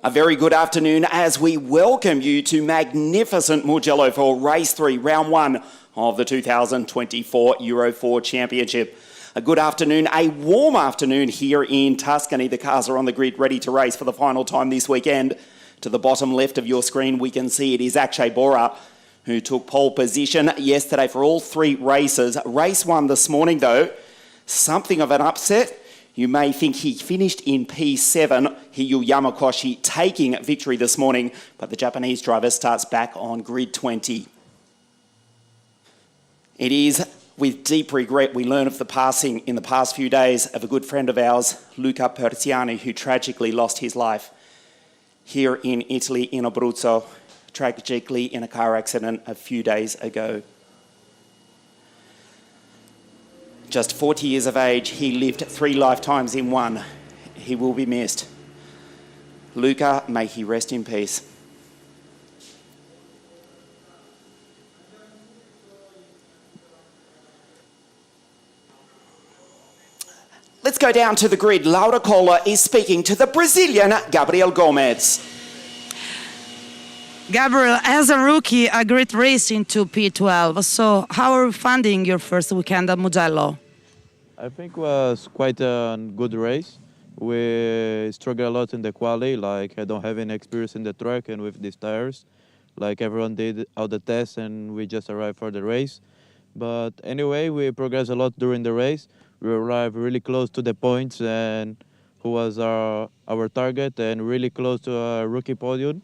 A very good afternoon as we welcome you to magnificent Mugello for Race 3, Round 1 of the 2024 Euro 4 Championship. A good afternoon, a warm afternoon here in Tuscany. The cars are on the grid ready to race for the final time this weekend. To the bottom left of your screen, we can see it is Akshay Bora, who took pole position yesterday for all three races. Race 1 this morning, though, something of an upset. You may think he finished in P7, Hiyu Yamakoshi taking victory this morning, but the Japanese driver starts back on grid 20. It is with deep regret we learn of the passing in the past few days of a good friend of ours, Luca Persiani, who tragically lost his life here in Italy, in Abruzzo, tragically in a car accident a few days ago. Just 40 years of age, he lived 3 lifetimes in one. He will be missed. Luca, may he rest in peace. Let's go down to the grid. Laura Kohler is speaking to the Brazilian Gabriel Gomez. Gabriel, as a rookie, a great race into P12. So how are you finding your first weekend at Mugello? I think it was quite a good race. We struggled a lot in the quali, like I don't have any experience in the track and with these tires. Like everyone did all the tests and we just arrived for the race. But anyway, we progressed a lot during the race. We arrived really close to the points and who was our target and really close to a rookie podium.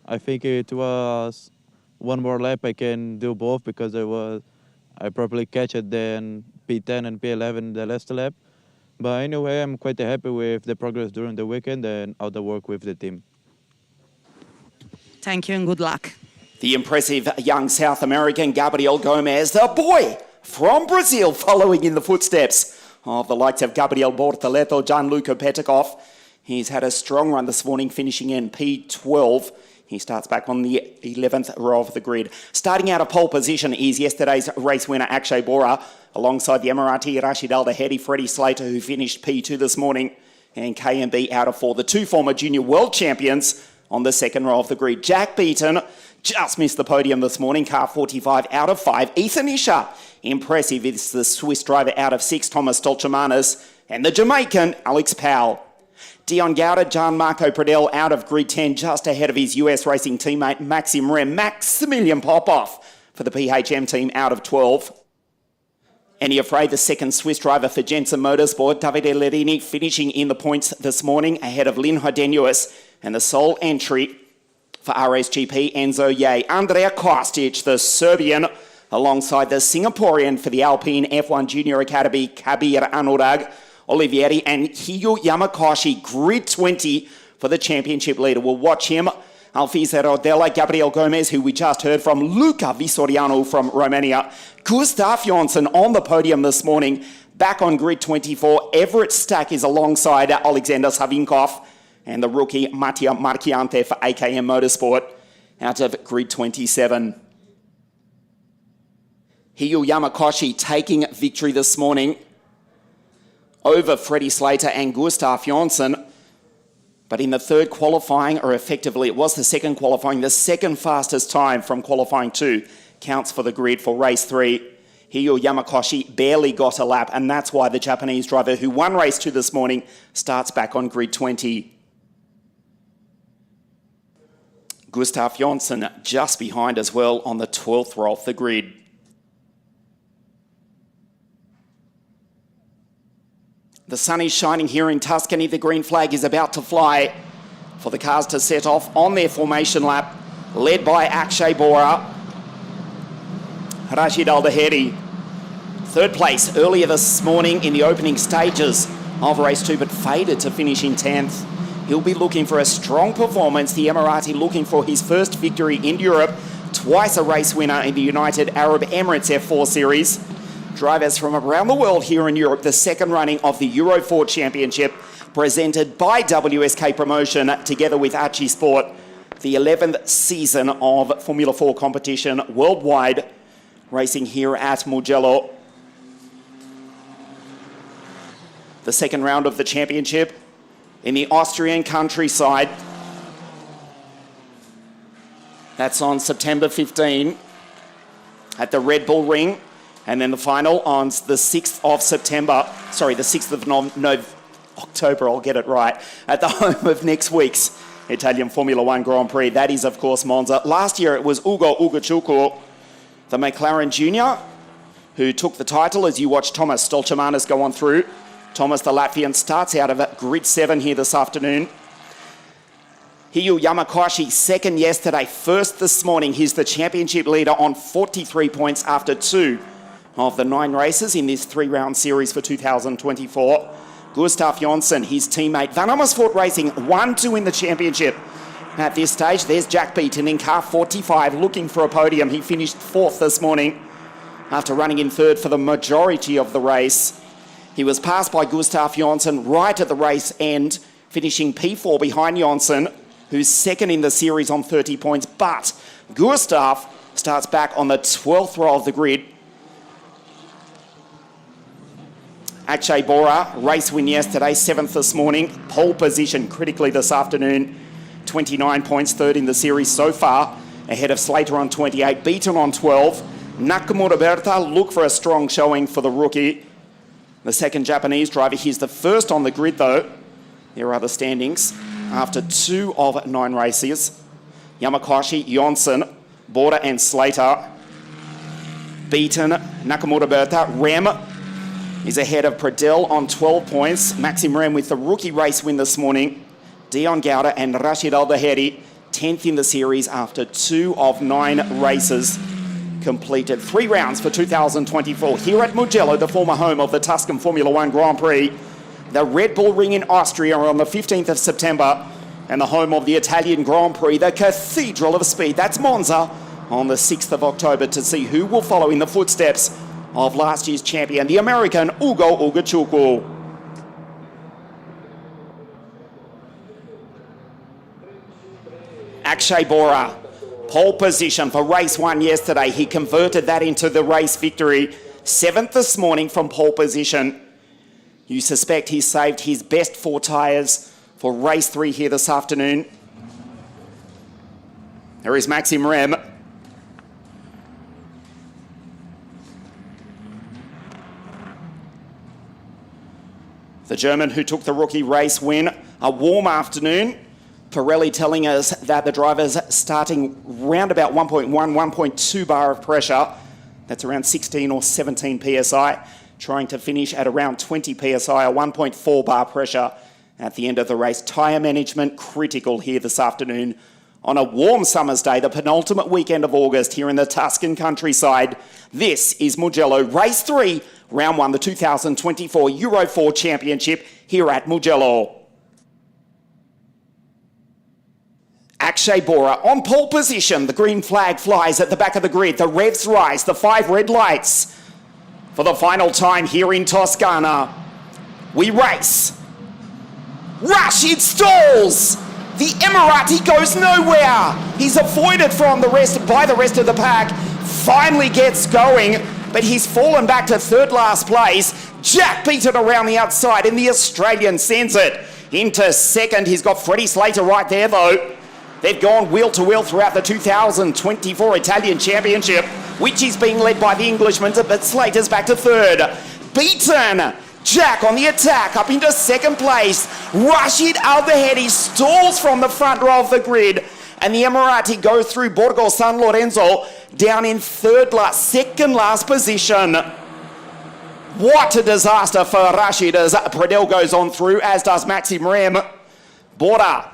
I think it was one more lap I can do both because I probably catch it then P10 and P11 the last lap. But anyway, I'm quite happy with the progress during the weekend and all the work with the team. Thank you and good luck. The impressive young South American Gabriel Gomez, the boy from Brazil, following in the footsteps of the likes of Gabriel Bortoleto, Gianluca Petikov. He's had a strong run this morning, finishing in P12. He starts back on the 11th row of the grid. Starting out of pole position is yesterday's race winner, Akshay Bora, alongside the Emirati Rashid Al-Dahedi, Freddie Slater, who finished P2 this morning, and KMB out of 4. The two former junior world champions on the second row of the grid. Jack Beaton just missed the podium this morning, car 45 out of 5. Ethan Isha, impressive, is the Swiss driver out of 6, Thomas Dolchemanis, and the Jamaican, Alex Powell. Dion Gauda, Gianmarco Pradell out of grid 10, just ahead of his US racing teammate Maxim Rem. Maximilian Popov for the PHM team out of 12. Eni Afray, the second Swiss driver for Jensen Motorsport. Davide Lerini finishing in the points this morning ahead of Lin Hodenuis, and the sole entry for RSGP, Enzo Ye. Andrea Kostic, the Serbian, alongside the Singaporean for the Alpine F1 Junior Academy, Kabir Anurag Olivieri, and Hiyu Yamakoshi, grid 20 for the championship leader. We'll watch him. Alfisa Rodella, Gabriel Gomez, who we just heard from, Luca Visoriano from Romania. Gustav Jonsson on the podium this morning, back on grid 24. Everett Stack is alongside Alexander Savinkov, and the rookie Mattia Marchiante for AKM Motorsport out of grid 27. Hiyu Yamakoshi taking victory this morning over Freddie Slater and Gustav Jonsson. But in the third qualifying, or effectively it was the second qualifying, the second fastest time from qualifying 2 counts for the grid for race 3. Hiyu Yamakoshi barely got a lap, and that's why the Japanese driver who won race 2 this morning starts back on grid 20. Gustav Jonsson just behind as well on the 12th row off the grid. The sun is shining here in Tuscany. The green flag is about to fly for the cars to set off on their formation lap, led by Akshay Bora. Rashid Al-Dahedi, third place earlier this morning in the opening stages of race 2, but faded to finish in 10th. He'll be looking for a strong performance. The Emirati looking for his first victory in Europe, twice a race winner in the United Arab Emirates F4 Series. Drivers from around the world here in Europe, the second running of the Euro 4 Championship, presented by WSK Promotion together with Archie Sport, the 11th season of Formula 4 competition worldwide, racing here at Mugello. The second round of the championship in the Austrian countryside. That's on September 15 at the Red Bull Ring. And then the final on the 6th of September. Sorry, the 6th of October, I'll get it right, at the home of next week's Italian Formula One Grand Prix. That is, of course, Monza. Last year it was Ugo Ugochukwu, the McLaren Junior, who took the title as you watch Thomas Stolchamanis go on through. Thomas, the Latvian, starts out of grid 7 here this afternoon. Hiyu Yamakoshi, second yesterday, first this morning. He's the championship leader on 43 points after 2 of the 9 races in this 3-round series for 2024. Gustav Jonsson, his teammate, Van Amersfoort Racing, 1-2 in the championship. At this stage, there's Jack Beaton in car 45 looking for a podium. He finished 4th this morning after running in 3rd for the majority of the race. He was passed by Gustav Jonsson right at the race end, finishing P4 behind Jonsson, who's 2nd in the series on 30 points. But Gustav starts back on the 12th row of the grid. Akshay Bora, race win yesterday, 7th this morning. Pole position critically this afternoon. 29 points, 3rd in the series so far, ahead of Slater on 28, Beaton on 12. Nakamura Berta, look for a strong showing for the rookie. The second Japanese driver, he's the first on the grid though. There are the standings after 2 of 9 races. Yamakoshi, Jonsson, Bora and Slater. Beaton, Nakamura Berta, Rem is ahead of Pradel on 12 points. Maxim Rem with the rookie race win this morning. Dion Gauda and Rashid Al-Daheri, 10th in the series after 2 of 9 races completed. 3 rounds for 2024 here at Mugello, the former home of the Tuscan Formula One Grand Prix. The Red Bull Ring in Austria on the 15th of September, and the home of the Italian Grand Prix, the Cathedral of Speed. That's Monza on the 6th of October to see who will follow in the footsteps of last year's champion, the American Ugo Ugochukwu. Akshay Bora, pole position for race 1 yesterday. He converted that into the race victory. 7th this morning from pole position. You suspect he saved his best 4 tyres for race 3 here this afternoon. There is Maxim Rem. The German who took the rookie race win. A warm afternoon. Pirelli telling us that the driver's starting round about 1.1, 1.2 bar of pressure. That's around 16 or 17 PSI. Trying to finish at around 20 PSI, a 1.4 bar pressure at the end of the race. Tyre management critical here this afternoon on a warm summer's day, the penultimate weekend of August here in the Tuscan countryside. This is Mugello, race 3, round 1, the 2024 Euro 4 Championship here at Mugello. Akshay Bora on pole position. The green flag flies at the back of the grid. The revs rise, the 5 red lights. For the final time here in Toscana, we race. Rashid stalls. The Emirati goes nowhere. He's avoided from by the rest of the pack. Finally gets going, but he's fallen back to 3rd last place. Jack Beaton around the outside, and the Australian sends it into 2nd. He's got Freddie Slater right there though. They've gone wheel to wheel throughout the 2024 Italian Championship, which is being led by the Englishman, but Slater's back to 3rd. Beaton, Jack on the attack, up into 2nd place. Rashid Al-Daheri stalls from the front row of the grid, and the Emirati go through Borgo San Lorenzo down in 2nd last position. What a disaster for Rashid as Pradel goes on through, as does Maxim Rem. Bora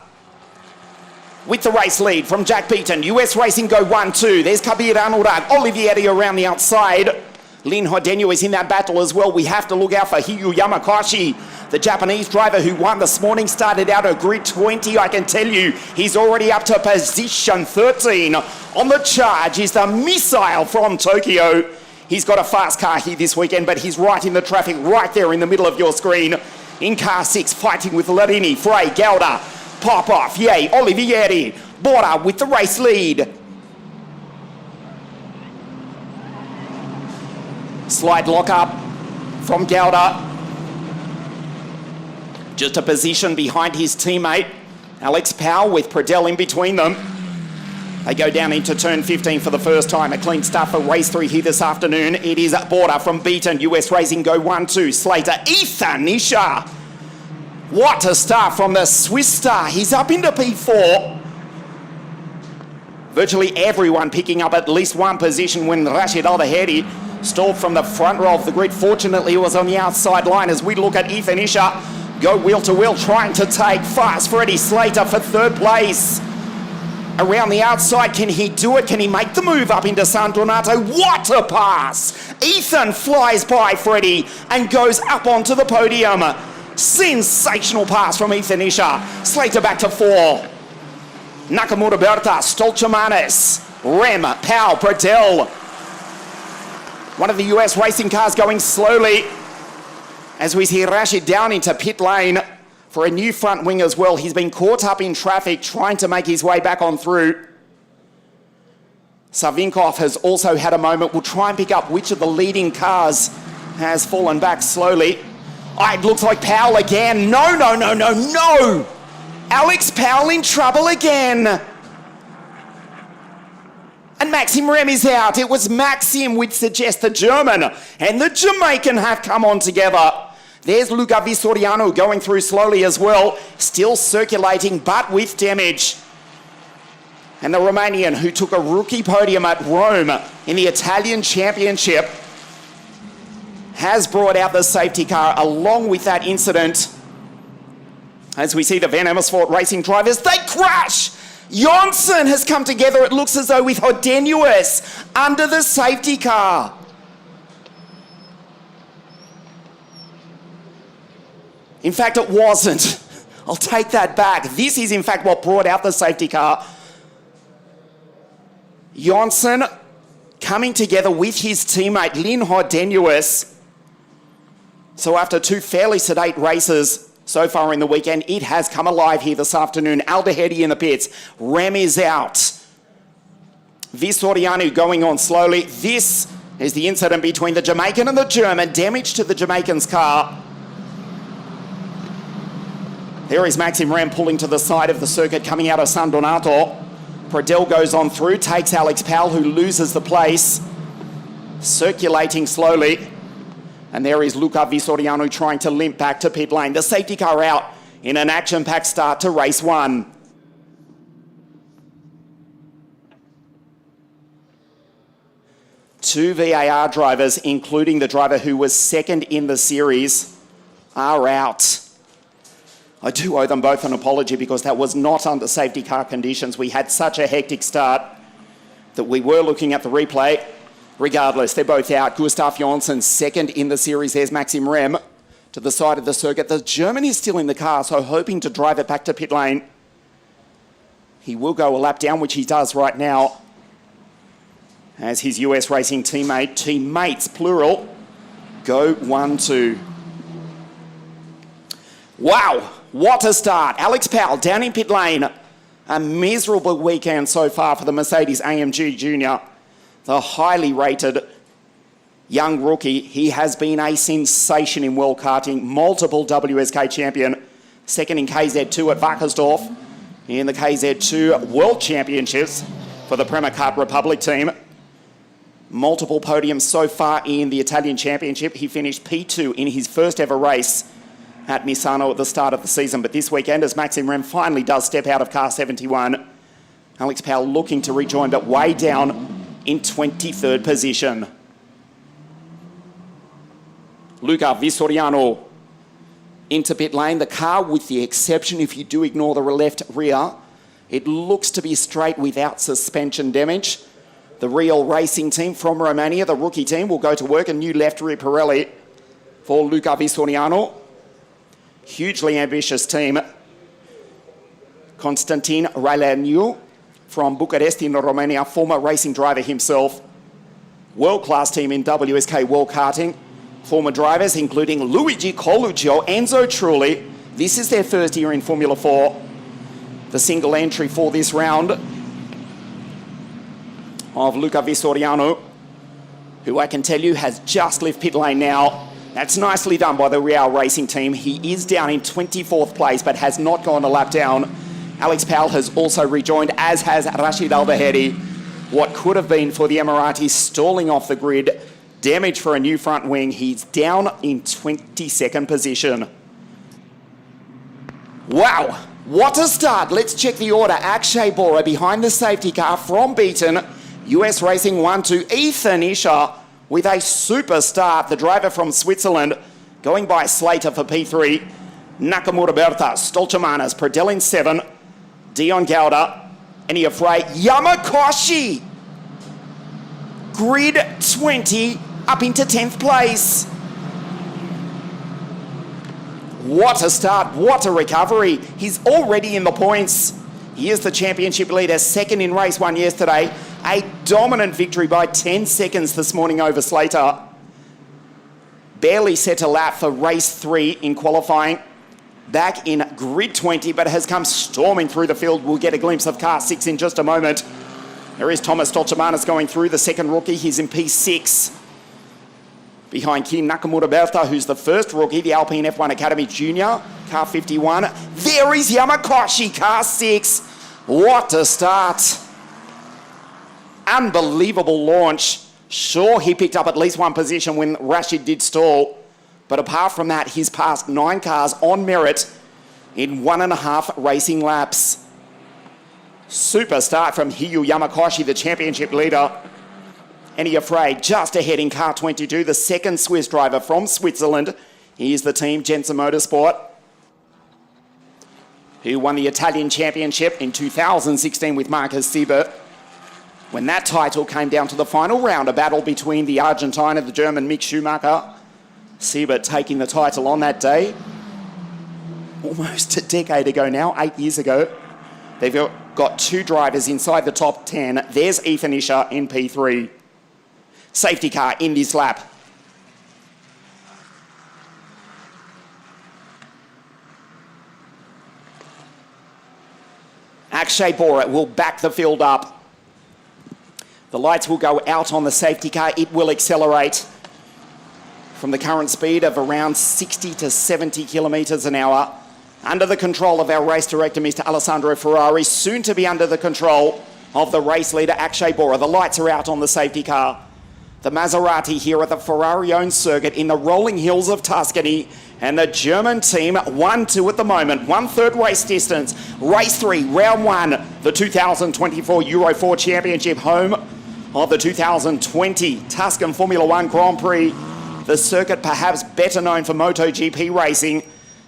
with the race lead from Jack Beaton. US Racing go 1-2. There's Kabir Anurag. Olivieri around the outside. Lin Hodenyo is in that battle as well. We have to look out for Hiyu Yamakoshi, the Japanese driver who won this morning. Started out at grid 20. I can tell you he's already up to position 13. On the charge is the missile from Tokyo. He's got a fast car here this weekend, but he's right in the traffic, right there in the middle of your screen. In car 6, fighting with Larini, Frey, Gauda, Popoff, yay, Olivieri. Bora with the race lead. Slide lock up from Gauda. Just a position behind his teammate, Alex Powell, with Pradel in between them. They go down into turn 15 for the first time. A clean start for race 3 here this afternoon. It is Border from Beaton. US Racing go 1-2. Slater, Ethan Isha. What a start from the Swiss star. He's up into P4. Virtually everyone picking up at least one position when Rashid Al-Dahedi stalled from the front row of the grid. Fortunately, it was on the outside line as we look at Ethan Isha go wheel to wheel, trying to take Fast Freddie Slater for third place. Around the outside, can he do it? Can he make the move up into San Donato? What a pass! Ethan flies by Freddie and goes up onto the podium. Sensational pass from Ethan Isha. Slater back to 4. Nakamura Berta, Stolchamanis, Rem, Powell, Bradell. One of the US racing cars going slowly as we see Rashid down into pit lane for a new front wing as well. He's been caught up in traffic trying to make his way back on through. Savinkov has also had a moment. We'll try and pick up which of the leading cars has fallen back slowly. Oh, it looks like Powell again. No. Alex Powell in trouble again. And Maxim Rem is out. It was Maxim, which suggests the German and the Jamaican have come on together. There's Luca Vistoriano going through slowly as well. Still circulating, but with damage. And the Romanian, who took a rookie podium at Rome in the Italian Championship, has brought out the safety car along with that incident. As we see the Van Amersfoort racing drivers, they crash! Janssen has come together, it looks as though, with Hodenuus under the safety car. In fact, it wasn't. I'll take that back. This is, in fact, what brought out the safety car. Janssen coming together with his teammate, Lynn Hodenuus. So after 2 fairly sedate races so far in the weekend, it has come alive here this afternoon. Al-Dahedi in the pits. Rem is out. Vistoriano going on slowly. This is the incident between the Jamaican and the German. Damage to the Jamaican's car. There is Maxim Rem pulling to the side of the circuit, coming out of San Donato. Pradell goes on through, takes Alex Powell, who loses the place. Circulating slowly. And there is Luca Vistoriano trying to limp back to pit lane. The safety car out in an action-packed start to race 1. Two VAR drivers, including the driver who was second in the series, are out. I do owe them both an apology because that was not under safety car conditions. We had such a hectic start that we were looking at the replay. Regardless, they're both out. Gustav Janssen, second in the series. There's Maxim Rem to the side of the circuit. The German is still in the car, so hoping to drive it back to pit lane. He will go a lap down, which he does right now, as his US racing teammates, plural, go 1-2. Wow, what a start. Alex Powell down in pit lane. A miserable weekend so far for the Mercedes-AMG Junior. The highly rated young rookie. He has been a sensation in world karting. Multiple WSK champion. Second in KZ2 at Wackersdorf. In the KZ2 World Championships for the Prema Kart Republic team. Multiple podiums so far in the Italian Championship. He finished P2 in his first ever race at Misano at the start of the season. But this weekend, as Maxim Rem finally does step out of car 71, Alex Powell looking to rejoin, but way down in 23rd position. Luca Vistoriano into pit lane. The car, with the exception, if you do ignore the left rear, it looks to be straight without suspension damage. The Real Racing team from Romania, the rookie team, will go to work. A new left rear Pirelli for Luca Vistoriano. Hugely ambitious team. Constantin Railaniu from Bucharest in Romania, former racing driver himself. World-class team in WSK World Karting. Former drivers including Luigi Coluccio, Enzo Trulli. This is their first year in Formula 4. The single entry for this round of Luca Vistoriano, who I can tell you has just left pit lane now. That's nicely done by the Real Racing team. He is down in 24th place, but has not gone a lap down Alex Powell has also rejoined, as has Rashid Al-Bahedi. What could have been for the Emiratis stalling off the grid. Damage for a new front wing. He's down in 22nd position. Wow, what a start. Let's check the order. Akshay Bora behind the safety car from Beaton. US Racing 1-2. Ethan Isher with a super start. The driver from Switzerland going by Slater for P3. Nakamura Bertha, Stolchamanas, Pradel in 7. Dion Gowda, Eni Afray, Yamakoshi. Grid 20 up into 10th place. What a start, what a recovery. He's already in the points. He is the championship leader, second in race 1 yesterday. A dominant victory by 10 seconds this morning over Slater. Barely set a lap for race 3 in qualifying. Back in grid 20, but has come storming through the field. We'll get a glimpse of car 6 in just a moment. There is Thomas Stolchamanas going through, the second rookie. He's in P6. Behind Kim Nakamura Bertha, who's the first rookie, the Alpine F1 Academy Junior, car 51. There is Yamakoshi, car 6. What a start. Unbelievable launch. Sure, he picked up at least one position when Rashid did stall. But apart from that, he's passed 9 cars on merit in 1.5 racing laps. Super start from Hiyu Yamakoshi, the championship leader. Eni Afray just ahead in car 22, the second Swiss driver from Switzerland. He is the team Jensen Motorsport, who won the Italian championship in 2016 with Marcus Siebert. When that title came down to the final round, a battle between the Argentine and the German Mick Schumacher. Siebert taking the title on that day. Almost a decade ago now, 8 years ago. They've got 2 drivers inside the top 10. There's Ethan Isher in P3. Safety car in this lap. Akshay Bora will back the field up. The lights will go out on the safety car. It will accelerate from the current speed of around 60 to 70 kilometres an hour. Under the control of our race director, Mr. Alessandro Ferrari, soon to be under the control of the race leader, Akshay Bora. The lights are out on the safety car. The Maserati here at the Ferrari-owned circuit in the rolling hills of Tuscany. And the German team 1-2 at the moment. 1/3 race distance. Race 3, round 1. The 2024 Euro 4 Championship, home of the 2020 Tuscan Formula 1 Grand Prix. The circuit perhaps better known for MotoGP racing.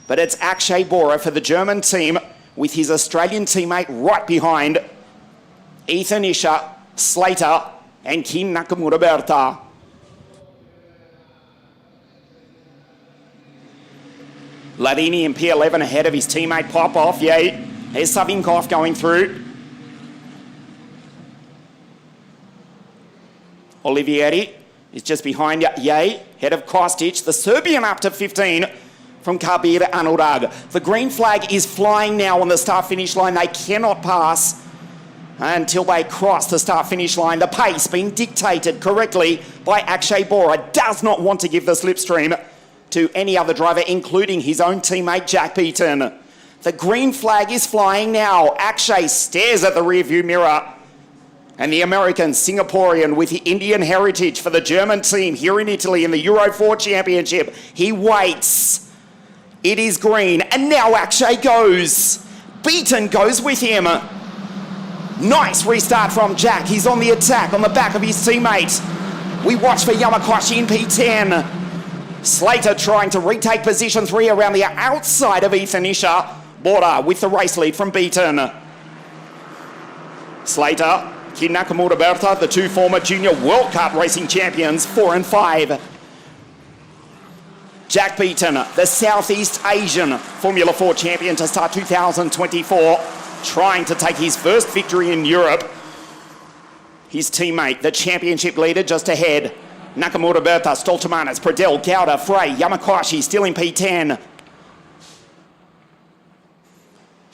But it's Akshay Bora for the German team with his Australian teammate right behind. Ethan Isher, Slater and Kim Nakamura Bertha. Ladini in P11 ahead of his teammate Popov. Yay. There's Savinkov going through. Olivieri is just behind Yay, head of Kostic. The Serbian up to 15 from Kabir Anurag. The green flag is flying now on the start-finish line. They cannot pass until they cross the start-finish line. The pace being dictated correctly by Akshay Bora. Does not want to give the slipstream to any other driver, including his own teammate Jack Beaton. The green flag is flying now. Akshay stares at the rearview mirror. And the American Singaporean with the Indian heritage for the German team here in Italy in the Euro 4 Championship. He waits. It is green. And now Akshay goes. Beaton goes with him. Nice restart from Jack. He's on the attack on the back of his teammate. We watch for Yamakoshi in P10. Slater trying to retake position 3 around the outside of Ethan Isher. Bora with the race lead from Beaton. Slater, Kim Nakamura Bertha, the 2 former junior World Cup racing champions, 4 and 5. Jack Beaton, the Southeast Asian Formula 4 champion to start 2024, trying to take his first victory in Europe. His teammate, the championship leader, just ahead. Nakamura Bertha, Stolchamanas, Pradel, Gowda, Frey, Yamakoshi still in P10.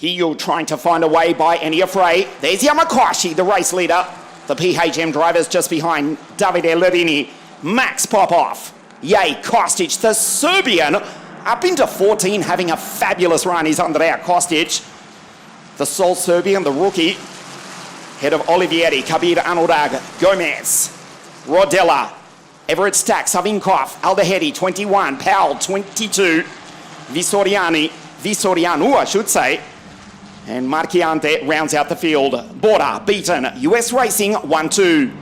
Hiyu trying to find a way by Eni Afray. There's Yamakoshi, the race leader. The PHM drivers just behind Davide Ladini. Max Popov. Yay, Kostic, the Serbian, up into 14, having a fabulous run is Andrea Kostic. the sole Serbian, the rookie, head of Olivieri, Kabir Anurag, Gomez, Rodella, Everett Stack, Savinkov, Aldahedi, 21, Powell, 22, Visorianu, I should say, and Marchiante rounds out the field. Border, beaten, US Racing, 1-2.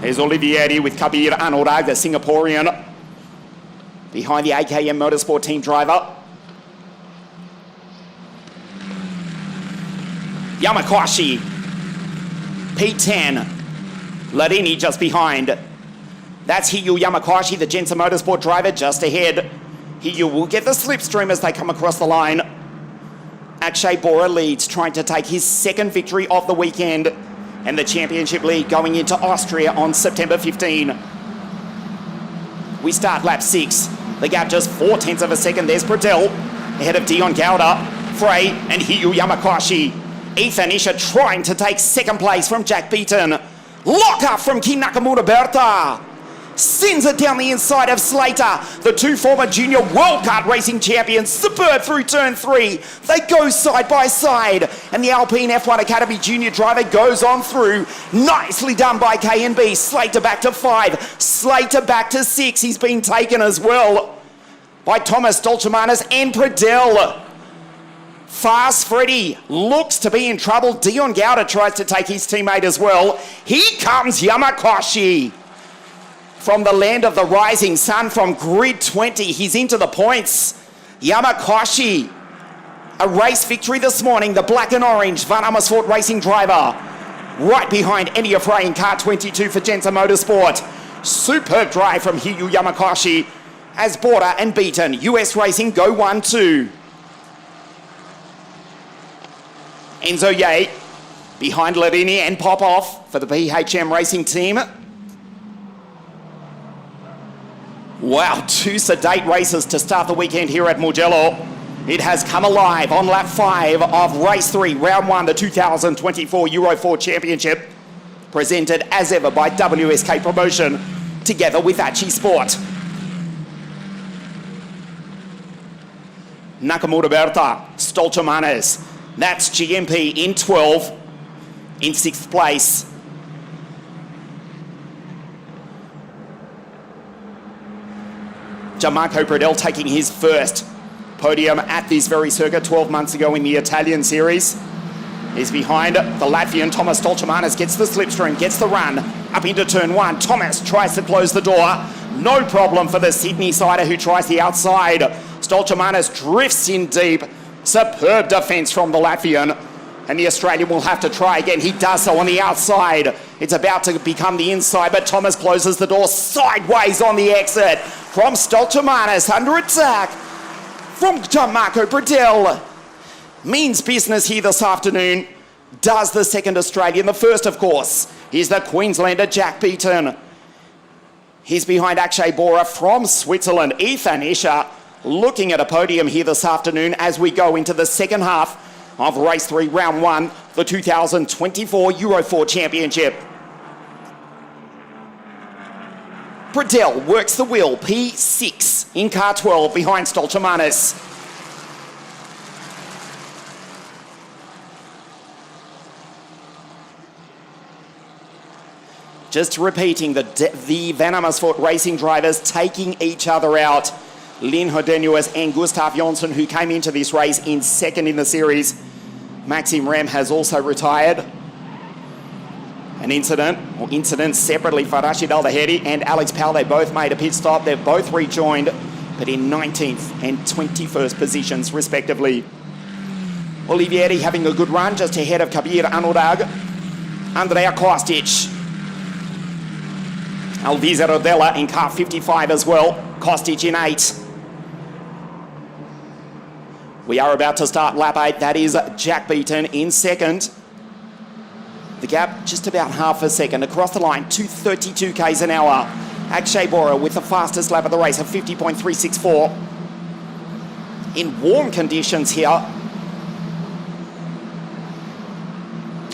There's Olivieri with Kabir Anurag, the Singaporean, behind the AKM Motorsport team driver. Yamakwashi, P10, Larini just behind. That's Hiyu Yamakwashi, the Jensen Motorsport driver, just ahead. Hiyu will get the slipstream as they come across the line. Akshay Bora leads, trying to take his second victory of the weekend and the championship lead going into Austria on September 15. We start lap 6. The gap just 0.4 of a second. There's Bradell ahead of Dion Gowda, Frey and Hiyu Yamakwashi. Ethan Isha trying to take second place from Jack Beaton. Lock up from Ki Nakamura Berta. Sends it down the inside of Slater. The two former junior World Kart racing champions, superb through turn 3. They go side by side. And the Alpine F1 Academy junior driver goes on through. Nicely done by K&B. Slater back to 5. Slater back to 6. He's been taken as well by Thomas Dolchemanis and Pradell. Fast Freddy looks to be in trouble. Dion Gowda tries to take his teammate as well. Here comes Yamakwashi from the land of the rising sun, from grid 20. He's into the points. Yamakwashi, a race victory this morning. The black and orange Van Amersfoort racing driver. Right behind Enya Frey in car 22 for Jensen Motorsport. Superb drive from Hiyu Yamakwashi as Border and Beaton. US Racing go 1-2. Enzo Ye behind Larini and Popov for the BHM Racing team. Wow, 2 sedate races to start the weekend here at Mugello. It has come alive on lap 5 of race 3, round 1, the 2024 Euro 4 Championship, presented as ever by WSK Promotion, together with Achi Sport. Nakamura Berta, Stolchemanis. That's GMP in 12, in 6th place. Gianmarco Pradell taking his first podium at this very circuit 12 months ago in the Italian series. He's behind the Latvian Thomas Stolchemanis, gets the slipstream, gets the run up into turn 1. Thomas tries to close the door. No problem for the Sydney sider who tries the outside. Stolchemanis drifts in deep. Superb defence from the Latvian, and the Australian will have to try again. He does so on the outside. It's about to become the inside, but Thomas closes the door sideways on the exit from Stolchemanis, under attack from Gianmarco Pradell. Means business here this afternoon. Does the second Australian. The first, of course, is the Queenslander Jack Beaton. He's behind Akshay Bora from Switzerland. Ethan Isha looking at a podium here this afternoon as we go into the second half of race 3, round 1, the 2024 Euro 4 Championship. Pradell works the wheel, P6 in car 12 behind Stolchemanis. Just repeating, the Van Amersfoort racing drivers taking each other out. Lynn Hodenuis and Gustav Jonsson, who came into this race in 2nd in the series. Maxim Rem has also retired. Incidents separately for Rashid Aldahedi and Alex Powell. They both made a pit stop. They've both rejoined, but in 19th and 21st positions, respectively. Olivieri having a good run, just ahead of Kabir Anurag. Andrea Kostic. Alvise Rodella in car 55 as well. Kostic in 8. We are about to start lap 8. That is Jack Beaton in 2nd. The gap just about half a second. Across the line, 232 k's an hour. Akshay Bora with the fastest lap of the race of 50.364. In warm conditions here.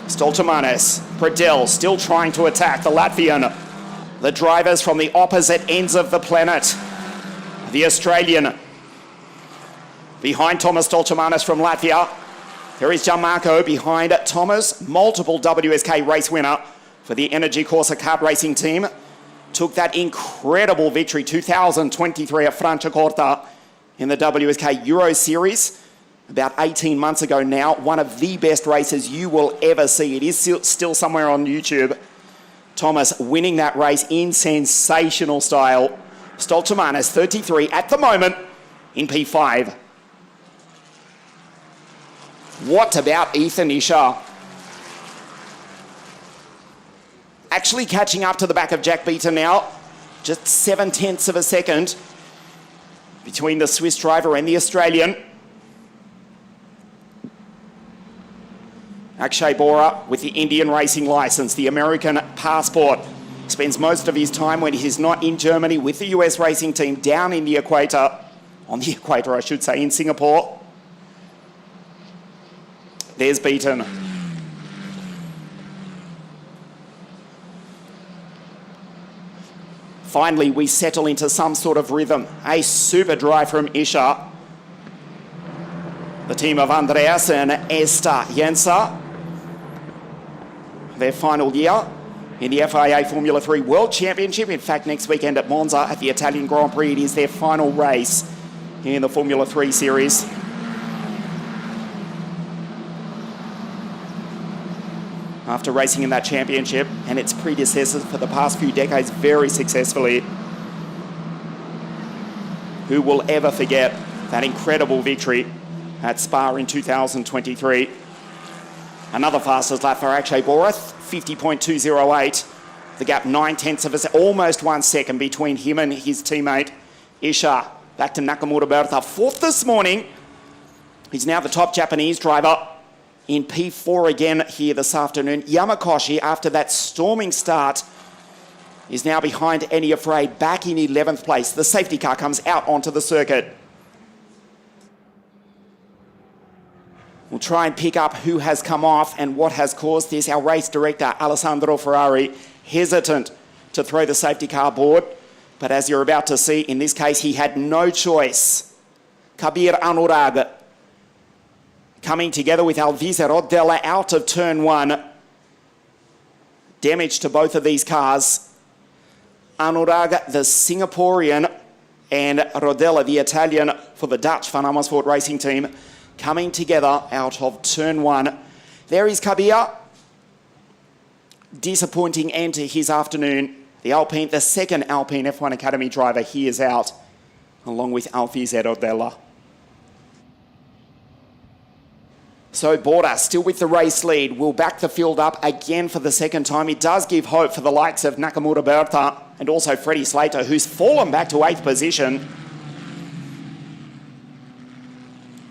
Stolchemanis, Pradell still trying to attack the Latvian. The drivers from the opposite ends of the planet. The Australian Behind Thomas Stoltemanis from Latvia, there is Gianmarco behind Thomas, multiple WSK race winner for the Energy Corsa kart racing team. Took that incredible victory, 2023 at Franciacorta in the WSK Euro Series. About 18 months ago now, one of the best races you will ever see. It is still somewhere on YouTube. Thomas winning that race in sensational style. Stoltemanis, 33 at the moment in P5. What about Ethan Isher? Actually catching up to the back of Jack Beaton now. Just 0.7 of a second between the Swiss driver and the Australian. Akshay Bora with the Indian racing license, the American passport. Spends most of his time when he's not in Germany with the US racing team down in the equator, on the equator I should say, in Singapore. There's Beaton. Finally, we settle into some sort of rhythm. A super drive from Isher. The team of Andreas and Esther Jensa. Their final year in the FIA Formula 3 World Championship. In fact, next weekend at Monza at the Italian Grand Prix, it is their final race in the Formula 3 series. After racing in that championship and its predecessors for the past few decades very successfully. Who will ever forget that incredible victory at Spa in 2023? Another fastest lap for Akshay Bora, 50.208. The gap 0.9 of a second, almost 1 second between him and his teammate Isher. Back to Nakamura Bertha, fourth this morning. He's now the top Japanese driver in P4 again here this afternoon. Yamakoshi, after that storming start, is now behind Any Afraid, back in 11th place. The safety car comes out onto the circuit. We'll try and pick up who has come off and what has caused this. Our race director, Alessandro Ferrari, hesitant to throw the safety car board. But as you're about to see, in this case, he had no choice. Kabir Anurag coming together with Alvise Rodella out of turn 1. Damage to both of these cars. Anurag, the Singaporean, and Rodella, the Italian, for the Dutch Van Amersfoort racing team, coming together out of turn 1. There is Kabir. Disappointing end to his afternoon. The Alpine, the second Alpine F1 Academy driver, he is out, along with Alfie Rodella. So Bora, still with the race lead, will back the field up again for the second time. It does give hope for the likes of Nakamura Bertha and also Freddie Slater, who's fallen back to 8th position.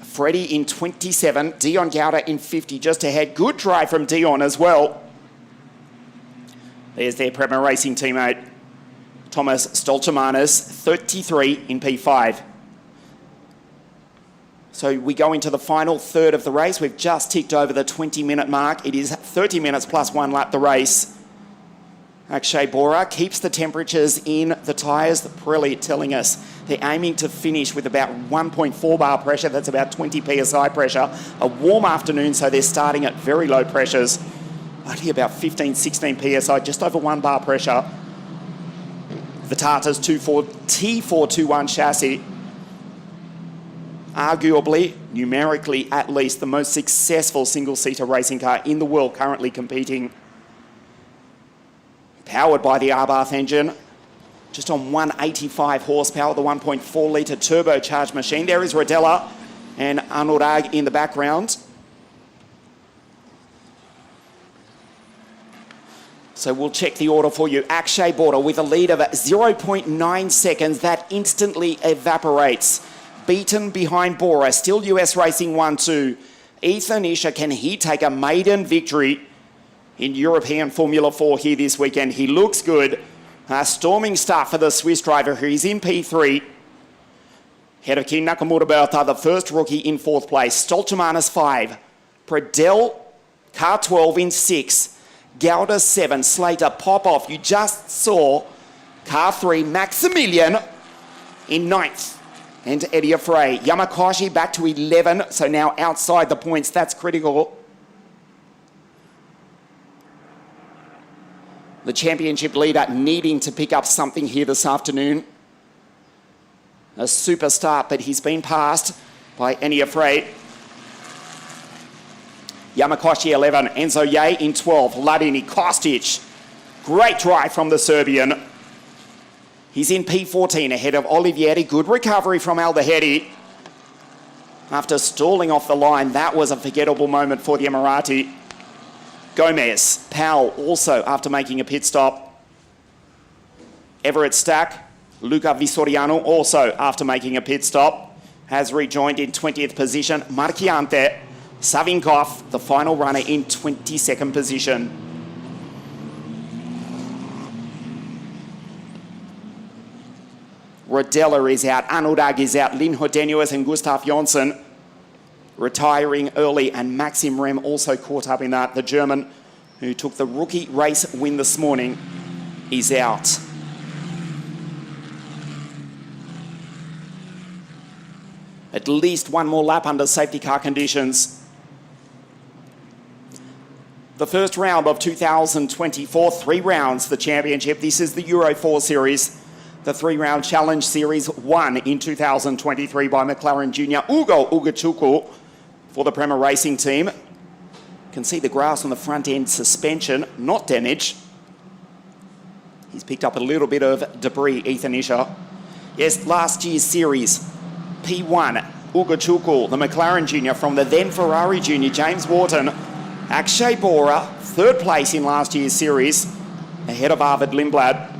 Freddie in 27, Dion Gowda in 50, just ahead. Good drive from Dion as well. There's their Prema Racing teammate, Thomas Stoltemanis, 33 in P5. So we go into the final third of the race. We've just ticked over the 20-minute mark. It is 30 minutes plus 1 lap the race. Akshay Bora keeps the temperatures in the tyres. The Pirelli telling us they're aiming to finish with about 1.4 bar pressure. That's about 20 psi pressure. A warm afternoon, so they're starting at very low pressures. Only about 15, 16 psi, just over 1 bar pressure. The Tata's T421 chassis. Arguably, numerically at least, the most successful single-seater racing car in the world currently competing. Powered by the Abarth engine, just on 185 horsepower, the 1.4 litre turbocharged machine. There is Rodella and Anurag in the background. So we'll check the order for you. Akshay Bora with a lead of 0.9 seconds. That instantly evaporates. Beaten behind Bora, still US Racing 1-2. Ethan Isher, can he take a maiden victory in European Formula 4 here this weekend? He looks good. Storming start for the Swiss driver. He's in P3. Head of King Nakamura Bertha, the first rookie in 4th place. Stoltemanis 5. Predel, car 12 in 6. Gowda 7. Slater, Popov. You just saw car 3, Maximilian, in 9th. and Eddie Frey. Yamakashi back to 11, so now outside the points. That's critical. The championship leader needing to pick up something here this afternoon. A super start, but he's been passed by Eddie Frey. Yamakashi 11, Enzo Ye in 12, Ladini Kostic. Great drive from the Serbian. He's in P14 ahead of Olivieri. Good recovery from Aldehedi. After stalling off the line, that was a forgettable moment for the Emirati. Gomez, Powell also after making a pit stop. Everett Stack, Luca Visoriano also after making a pit stop. Has rejoined in 20th position. Marchiante, Savinkov, the final runner in 22nd position. Rodella is out, Anurag is out, Lin Hodenius and Gustav Jonsson retiring early, and Maxim Rem also caught up in that. The German, who took the rookie race win this morning, is out. At least one more lap under safety car conditions. The first round of 2024, 3 rounds, the championship. This is the Euro 4 Series. The 3-round challenge series won in 2023 by McLaren Junior Ugo Ugachuku for the Prema Racing team. You can see the grass on the front end suspension, not damaged. He's picked up a little bit of debris, Ethan Isher. Yes, last year's series, P1, Ugachuku, the McLaren Junior from the then Ferrari Junior, James Wharton. Akshay Bora, 3rd place in last year's series, ahead of Arvid Lindblad.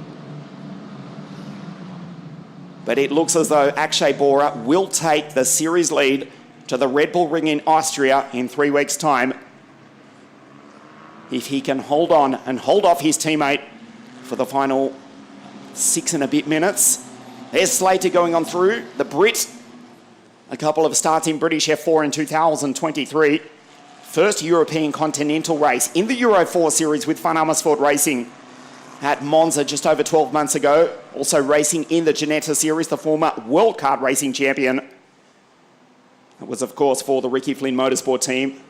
But it looks as though Akshay Bora will take the series lead to the Red Bull Ring in Austria in 3 weeks' time. If he can hold on and hold off his teammate for the final 6 and a bit minutes. There's Slater going on through. The Brit, a couple of starts in British F4 in 2023. First European continental race in the Euro 4 Series with Van Amersfoort Racing at Monza just over 12 months ago. Also racing in the Ginetta Series, the former World Kart Racing champion. It was, of course, for the Ricky Flynn Motorsport team,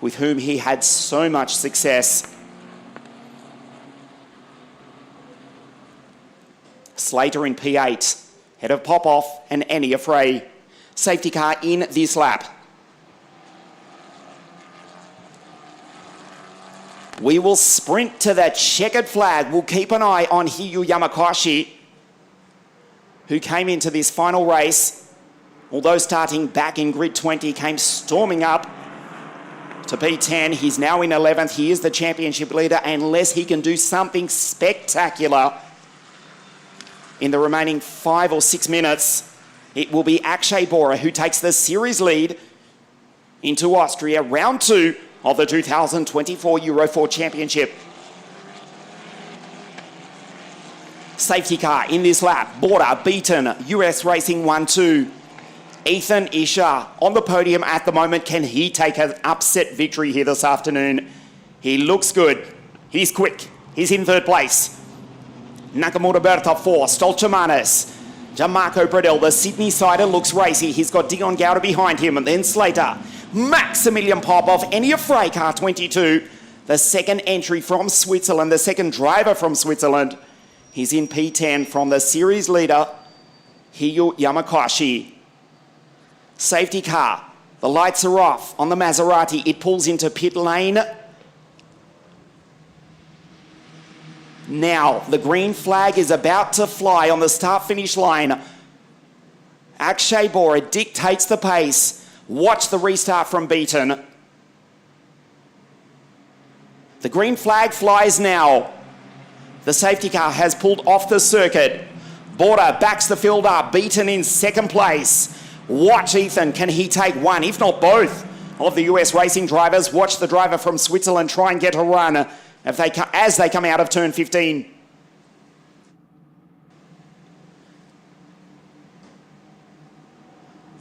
with whom he had so much success. Slater in P8, head of Popov and Annie Frey. Safety car in this lap. We will sprint to the checkered flag. We'll keep an eye on Hiyu Yamakashi, who came into this final race, although starting back in grid 20, came storming up to P10. He's now in 11th. He is the championship leader, unless he can do something spectacular in the remaining 5 or 6 minutes. It will be Akshay Bora who takes the series lead into Austria, round 2 of the 2024 Euro 4 Championship. Safety car in this lap. Bora beaten. US Racing 1-2. Ethan Isher on the podium at the moment. Can he take an upset victory here this afternoon? He looks good. He's quick. He's in 3rd place. Nakamura Berta 4. Stolchamanis. Gianmarco Bradell, the Sydney sider, looks racy. He's got Dion Gowda behind him, and then Slater. Maximilian Popov, Enya Frey, car 22. The second entry from Switzerland, the second driver from Switzerland. He's in P10 from the series leader, Hiyu Yamakashi. Safety car. The lights are off on the Maserati. It pulls into pit lane. Now, the green flag is about to fly on the start-finish line. Akshay Bora dictates the pace. Watch the restart from Beaton. The green flag flies now. The safety car has pulled off the circuit. Bora backs the field up. Beaton in 2nd place. Watch Ethan. Can he take one, if not both, of the US racing drivers? Watch the driver from Switzerland try and get a run as they come out of turn 15.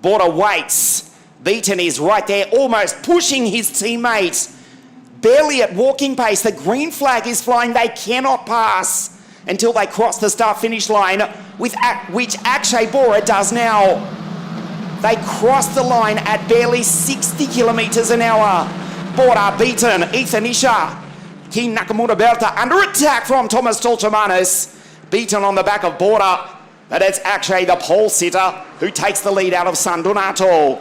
Bora waits. Beaton is right there, almost pushing his teammate. Barely at walking pace. The green flag is flying. They cannot pass. until they cross the start-finish line, which Akshay Bora does now. They cross the line at barely 60 kilometres an hour. Bora beaten, Ethan Isha. King Nakamura Berta under attack from Thomas Tolchamanis. Beaten on the back of Bora, but it's Akshay, the pole sitter, who takes the lead out of Sandonato.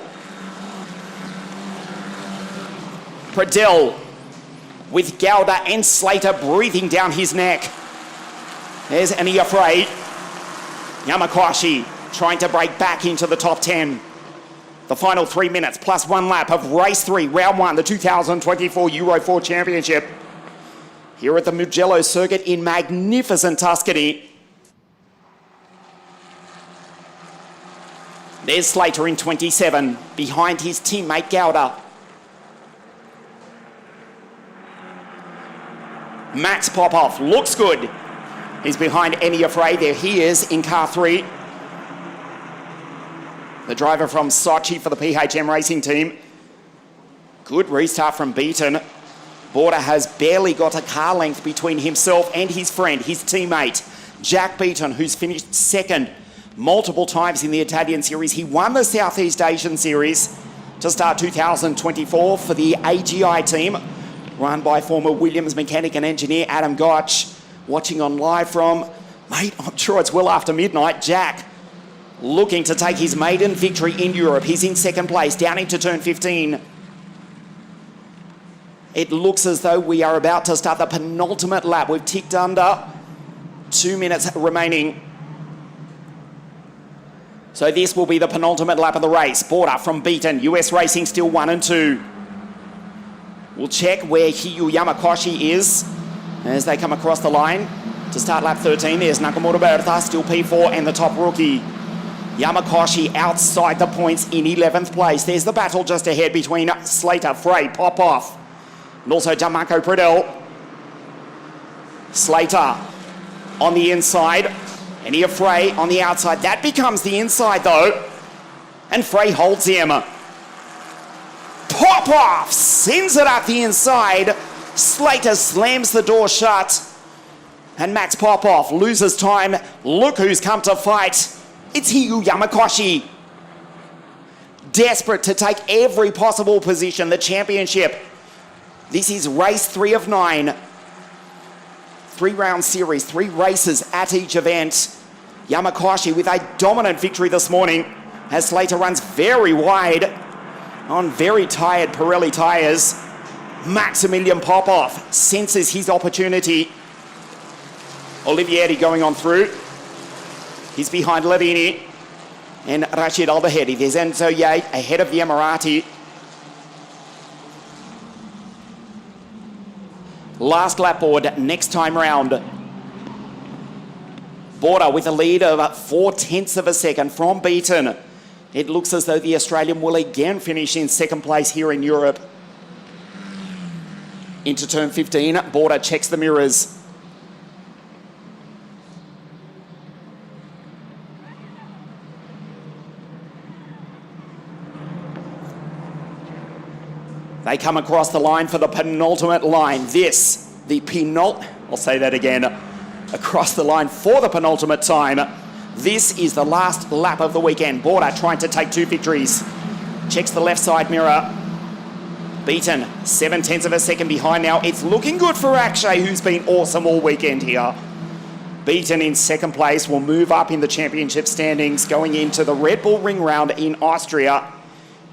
Pradel with Gowda and Slater breathing down his neck. There's Aniafrey. Yamakashi trying to break back into the top 10. The final 3 minutes plus 1 lap of race 3, round 1, the 2024 Euro 4 Championship. Here at the Mugello Circuit in magnificent Tuscany. There's Slater in 27, behind his teammate Gowda. Max Popov looks good. He's behind Aniafrey. There he is in car 3. The driver from Sochi for the PHM racing team. Good restart from Beaton. Bora has barely got a car length between himself and his friend, his teammate, Jack Beaton, who's finished second multiple times in the Italian series. He won the Southeast Asian series to start 2024 for the ACI team, run by former Williams mechanic and engineer Adam Gotch. Watching on live from, mate, I'm sure it's well after midnight, Jack looking to take his maiden victory in Europe. He's in second place, down into turn 15. It looks as though we are about to start the penultimate lap. We've ticked under 2 minutes remaining. So this will be the penultimate lap of the race. Border from Beaton, US Racing still 1 and 2. We'll check where Hiyu Yamakoshi is as they come across the line to start lap 13. There's Nakamura Berta, still P4 and the top rookie. Yamakoshi outside the points in 11th place. There's the battle just ahead between Slater, Frey, Popov, and also Gianmarco Pradel. Slater on the inside, and here Frey on the outside. That becomes the inside though, and Frey holds him. Popov sends it up the inside. Slater slams the door shut, and Max Popov loses time. Look who's come to fight. It's Hiyu Yamakoshi. Desperate to take every possible position, the championship. This is race 3 of 9. 3-round series, 3 races at each event. Yamakoshi with a dominant victory this morning as Slater runs very wide on very tired Pirelli tyres. Maximilian Popov senses his opportunity. Olivieri going on through. He's behind Lavini and Rashid Albahedi. There's Enzo Ye ahead of the Emirati. Last lap board next time round. Border with a lead of 0.4 of a second from Beaton. It looks as though the Australian will again finish in second place here in Europe. Into turn 15, Border checks the mirrors. They come across the line for the penultimate line. I'll say that again. Across the line for the penultimate time. This is the last lap of the weekend. Border trying to take 2 victories. Checks the left side mirror. Beaton, 0.7 of a second behind now. It's looking good for Akshay, who's been awesome all weekend here. Beaton in second place will move up in the championship standings going into the Red Bull Ring Round in Austria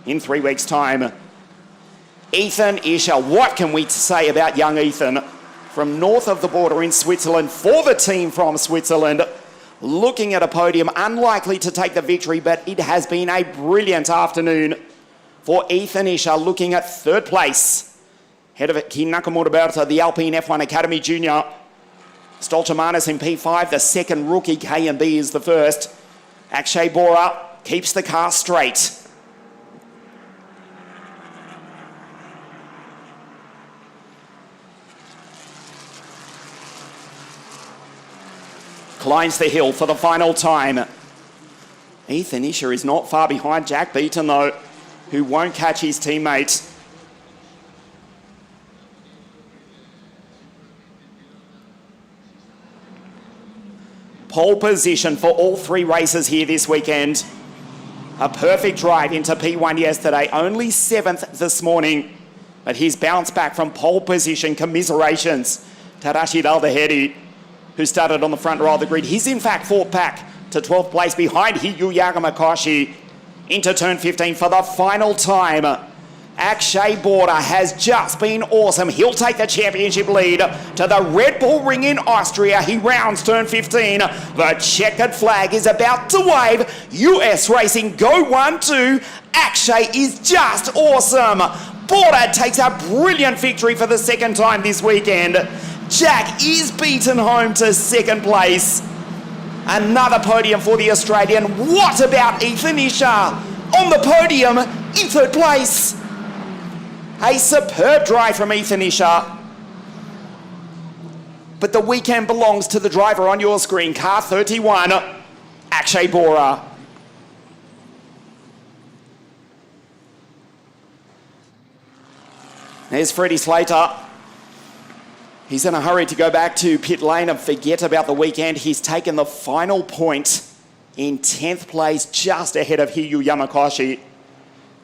in 3 weeks' time. Ethan Isha, what can we say about young Ethan from north of the border in Switzerland for the team from Switzerland? Looking at a podium, unlikely to take the victory, but it has been a brilliant afternoon for Ethan Isha, looking at 3rd place. Head of it, King Nakamura Berta, the Alpine F1 Academy Junior. Stolchamanis in P5, the second rookie. K&B is the first. Akshay Bora keeps the car straight. Climbs the hill for the final time. Ethan Isha is not far behind Jack Beaton though, who won't catch his teammate. Pole position for all three races here this weekend. A perfect drive into P1 yesterday, only 7th this morning. But he's bounced back from pole position. Commiserations to Rashid Al-Dahedi, who started on the front row of the grid. He's in fact fought back to 12th place behind Hiyu Yamakoshi into turn 15 for the final time. Akshay Border has just been awesome. He'll take the championship lead to the Red Bull Ring in Austria. He rounds turn 15. The checkered flag is about to wave. US Racing go 1-2. Akshay is just awesome. Border takes a brilliant victory for the second time this weekend. Jack is beaten home to second place. Another podium for the Australian. What about Ethan Isher on the podium in third place? A superb drive from Ethan Isher. But the weekend belongs to the driver on your screen, car 31, Akshay Bora. There's Freddie Slater. He's in a hurry to go back to pit lane and forget about the weekend. He's taken the final point in 10th place, just ahead of Hiyu Yamakoshi.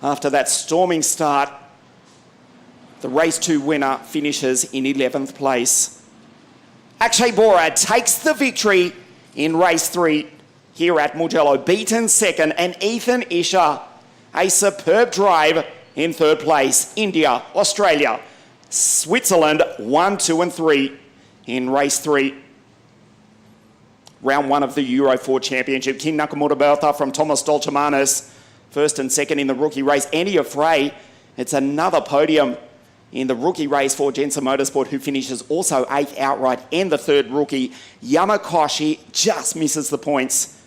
After that storming start, the race 2 winner finishes in 11th place. Akshay Bora takes the victory in race 3 here at Mugello, beaten second, and Ethan Isher, a superb drive in third place. India, Australia, Switzerland 1, 2 and 3 in race 3. Round 1 of the Euro 4 Championship. King Nakamura Bertha from Thomas Dolchemanis, first and second in the rookie race. Andy Frey, it's another podium in the rookie race for Jensen Motorsport, who finishes also 8th outright, and the third rookie. Yamakoshi just misses the points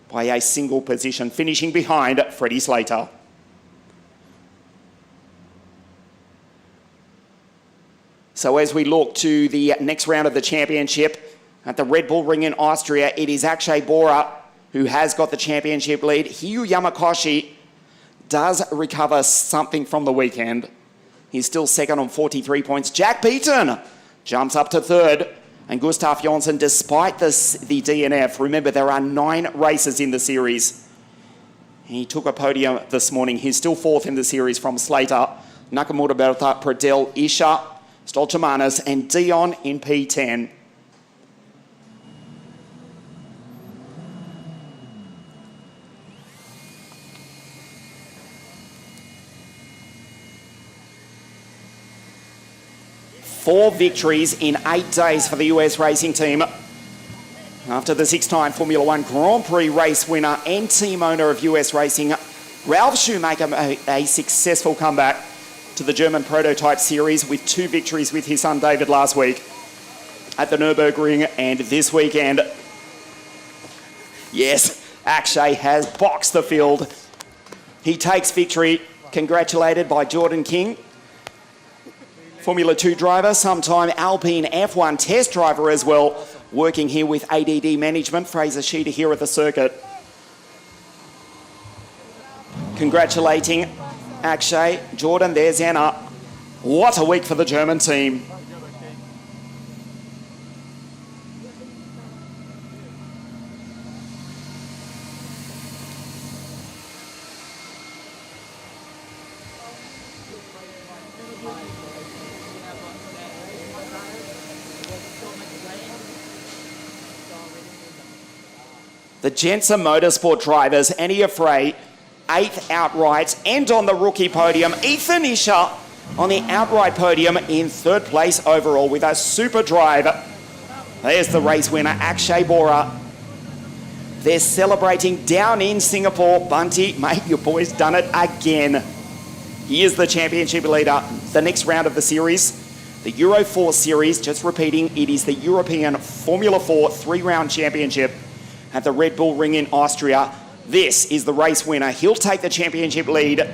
by a single position, finishing behind Freddie Slater. So as we look to the next round of the championship at the Red Bull Ring in Austria, it is Akshay Bora who has got the championship lead. Hiyu Yamakoshi does recover something from the weekend. He's still second on 43 points. Jack Beaton jumps up to third. And Gustav Jonsson, despite the DNF, remember there are 9 races in the series. He took a podium this morning. He's still fourth in the series from Slater, Nakamura Bertha, Pradel, Isher, Stolchemanis, and Dion in P10. Four victories in 8 days for the US racing team. After the 6-time Formula One Grand Prix race winner and team owner of US Racing, Ralf Schumacher made a successful comeback to the German prototype series with 2 victories with his son David last week at the Nürburgring and this weekend. Yes, Akshay has boxed the field. He takes victory, congratulated by Jordan King, Formula 2 driver, sometime Alpine F1 test driver as well, working here with ADD Management, Fraser Sheeter here at the circuit. Congratulating Akshay. Jordan, there's Anna. What a week for the German team. The Jensen Motorsport drivers, Andy Frey, 8th outright, and on the rookie podium, Ethan Isher on the outright podium in 3rd place overall with a super drive. There's the race winner, Akshay Bora. They're celebrating down in Singapore. Bunty, mate, your boy's done it again. He is the championship leader. The next round of the series, the Euro 4 series, just repeating, it is the European Formula 4 3-round championship at the Red Bull Ring in Austria. This is the race winner. He'll take the championship lead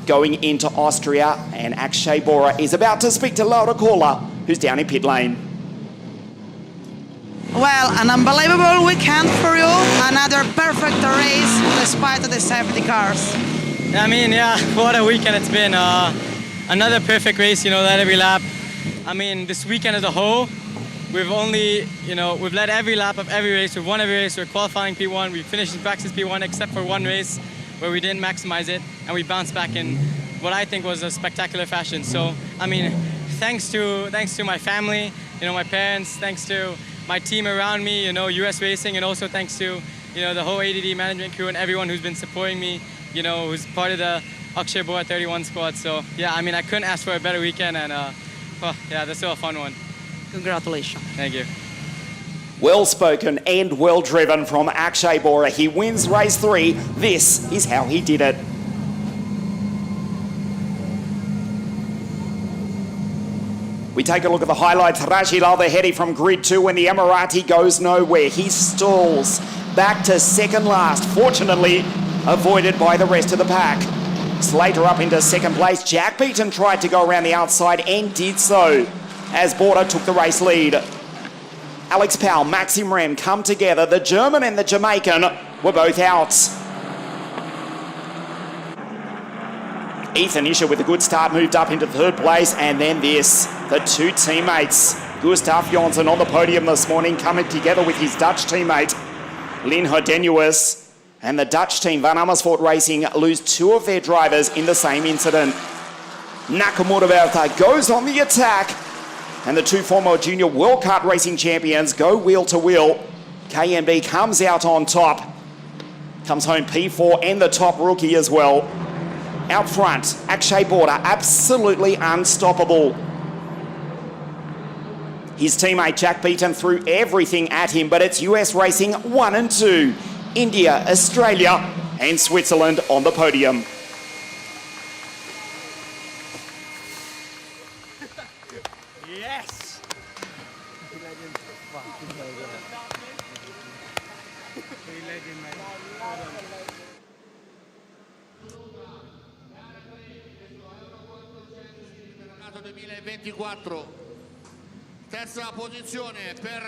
going into Austria, and Akshay Bora is about to speak to Laura Kola, who's down in pit lane. Well, an unbelievable weekend for you. Another perfect race despite the safety cars. I mean, yeah, what a weekend it's been. Another perfect race, you know, that every lap. I mean, this weekend as a whole, we've only, we've led every lap of every race. We've won every race. We're qualifying P1. We finished in practice P1 except for one race where we didn't maximize it, and we bounced back in what I think was a spectacular fashion. So, I mean, thanks to my family, my parents, thanks to my team around me, US Racing, and also thanks to, the whole ADD management crew and everyone who's been supporting me, who's part of the Akshay Bora 31 squad. So, yeah, I mean, I couldn't ask for a better weekend, and yeah, that's still a fun one. Congratulations. Thank you. Well spoken and well driven from Akshay Bora. He wins race 3. This is how he did it. We take a look at the highlights. Rashid Al-Dhahedi from grid 2 when the Emirati goes nowhere. He stalls back to second last. Fortunately, avoided by the rest of the pack. Slater up into second place. Jack Beaton tried to go around the outside and did so as Bora took the race lead. Alex Powell, Maxim Rem come together. The German and the Jamaican were both out. Ethan Isher with a good start moved up into third place, and then this, the two teammates. Gustav Jonsson on the podium this morning coming together with his Dutch teammate Lin Hodenuis, and the Dutch team Van Amersfoort Racing lose 2 of their drivers in the same incident. Nakamura Berta goes on the attack, and the 2 former junior World Kart Racing champions go wheel to wheel. KMB comes out on top, comes home P4 and the top rookie as well. Out front, Akshay Bora, absolutely unstoppable. His teammate Jack Beaton threw everything at him, but it's US Racing 1 and 2. India, Australia and Switzerland on the podium. Yes! Campionato 2024, terza posizione per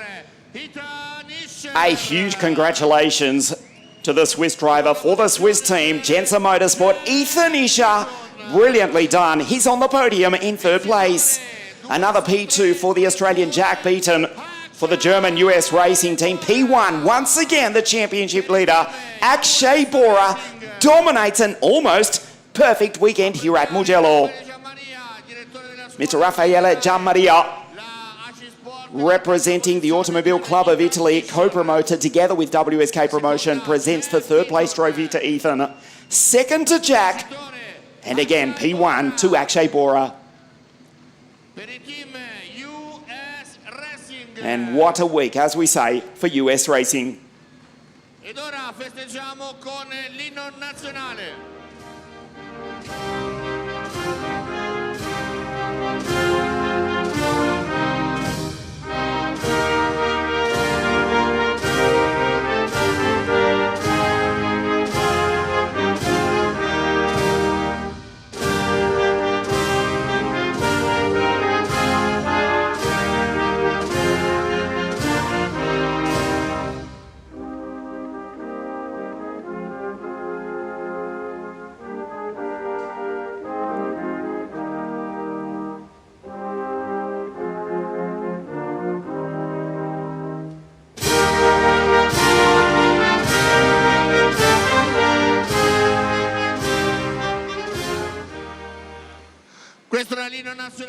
Ethan Isher. A huge congratulations to the Swiss driver for the Swiss team, Jensen Motorsport, Ethan Isher. Brilliantly done. He's on the podium in third place. Another P2 for the Australian Jack Beaton. For the German US Racing team, P1, once again the championship leader, Akshay Bora, dominates an almost perfect weekend here at Mugello. Mr. Raffaele Gianmaria, representing the Automobile Club of Italy, co-promoter together with WSK Promotion, presents the third place trophy to Ethan. Second to Jack, and again P1 to Akshay Bora. And what a week, as we say, for US Racing. Ed ora festeggiamo con l'inno nazionale.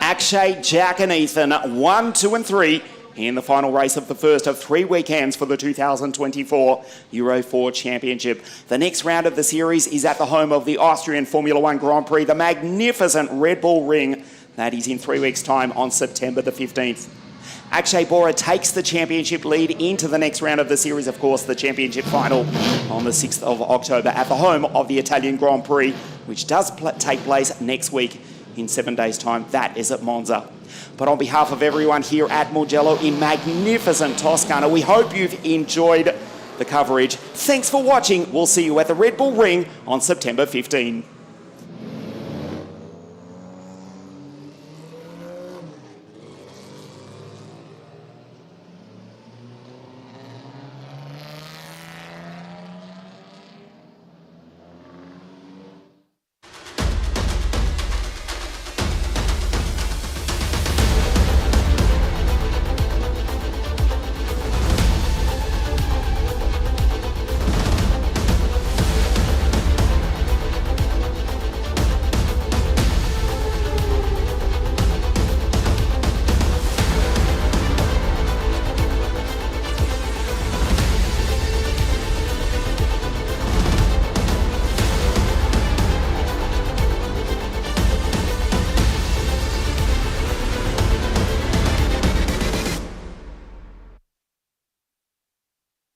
Akshay, Jack and Ethan, 1, 2 and 3 in the final race of the first of 3 weekends for the 2024 Euro 4 Championship. The next round of the series is at the home of the Austrian Formula 1 Grand Prix, the magnificent Red Bull Ring. That is in 3 weeks' time on September the 15th. Akshay Bora takes the championship lead into the next round of the series, of course, the championship final on the 6th of October at the home of the Italian Grand Prix, which does take place next week in 7 days' time. That is at Monza. But on behalf of everyone here at Mugello in magnificent Toscana, we hope you've enjoyed the coverage. Thanks for watching. We'll see you at the Red Bull Ring on September 15.